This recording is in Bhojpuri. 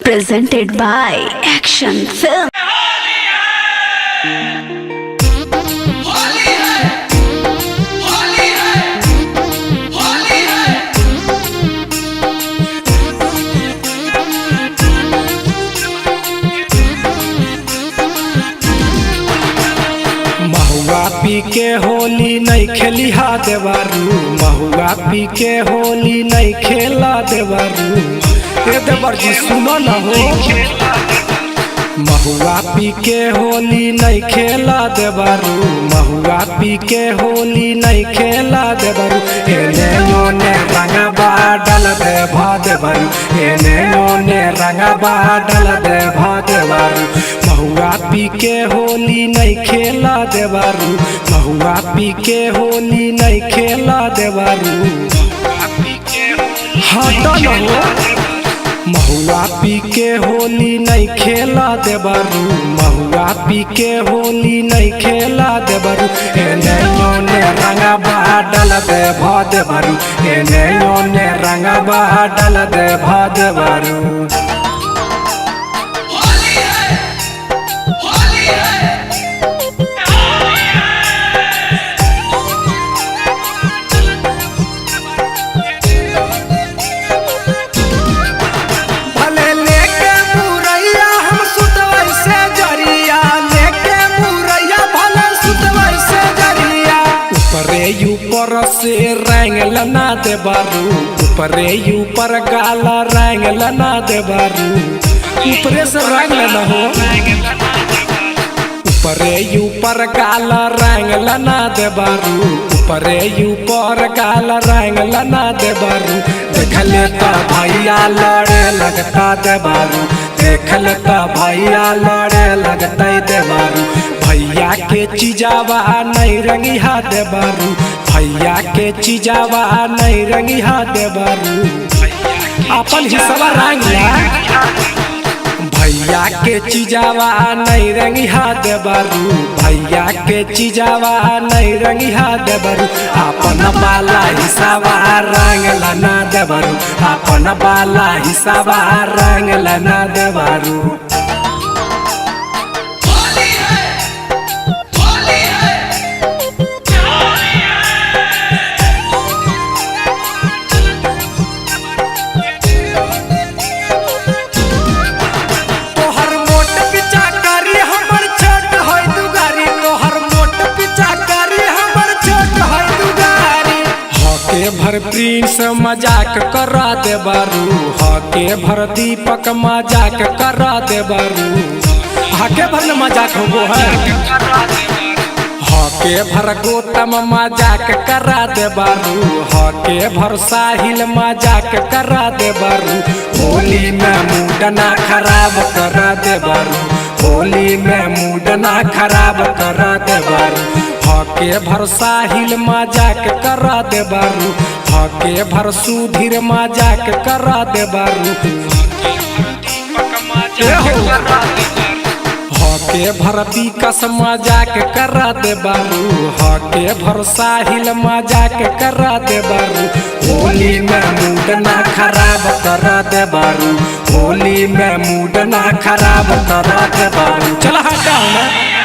Presented by Action Film. महुआ पी के होली नहीं खेली हा देवारू। महुआ पी के होली नहीं खेला देवारू। ए देवर जी सुनो न हो। महुआ पी के होली नहीं खेला देवारू। महुआ पी के होली नहीं खेला देवारू। एने ओने रंगबा डाल दे भा देवारू। एने ओने रंगबा डाल दे भा देवारू। महुआ पी के होली नहीं खेला देवारू। महुआ पी के होली नहीं खेला देवारू। हाँ तो न हो। महुआ पी के होली नहीं खेला देवारू। महुआ पी के होली नहीं खेला देवारू। एने ओने रंगबा डाल दे भा देवारू। एने ओने रंगबा डाल दे भा देवारू। ऊपर से रंग लना देवारू। ऊपरे ऊपर गाला रंग लना देवारू। ऊपरे से रंग लना हो। ऊपरे ऊपर गाला रंग लना देवारू। ऊपरे ऊपर गाला रंग लना देवारू। देख लेता भैया लड़े लगता देवारू। देख लेता भैया लड़े लगता देवारू। भैया के चीजावा नहीं रंगी हा देवारू। भैया के चीजावा नहीं रंगी हा देवारू। अपन हिस्सा रंग ला। भैया के चीजावा नहीं रंगी हा देवारू। भैया के चीजावा नहीं रंगी हा देवारू। अपन बाला हिस्सावा रंग लना देवारू। अपन बाला हिस्सावा रंग लना देवारू। भर प्रिंस मजाक करा देवारू। हके भर दीपक मजाक करा देवारू। हके भर न मजाक हो है। हके भर गौतम मजाक करा देवारू। हके भर साहिल मजाक करा देवारू। होली में मूड ना खराब करा देवारू। होली में मूड ना खराब करा देवारू। हके भर साहिल मजाक करा देवारू। हके भर सुधीर मजाक करा देवारू। हके भर विकास मजाक करा देवारू। हके भर साहिल मजाक करा देवारू। होली में मूड ना खराब करा देवारू। होली में मूड ना खराब करा देवारू। चला हटाओ ना।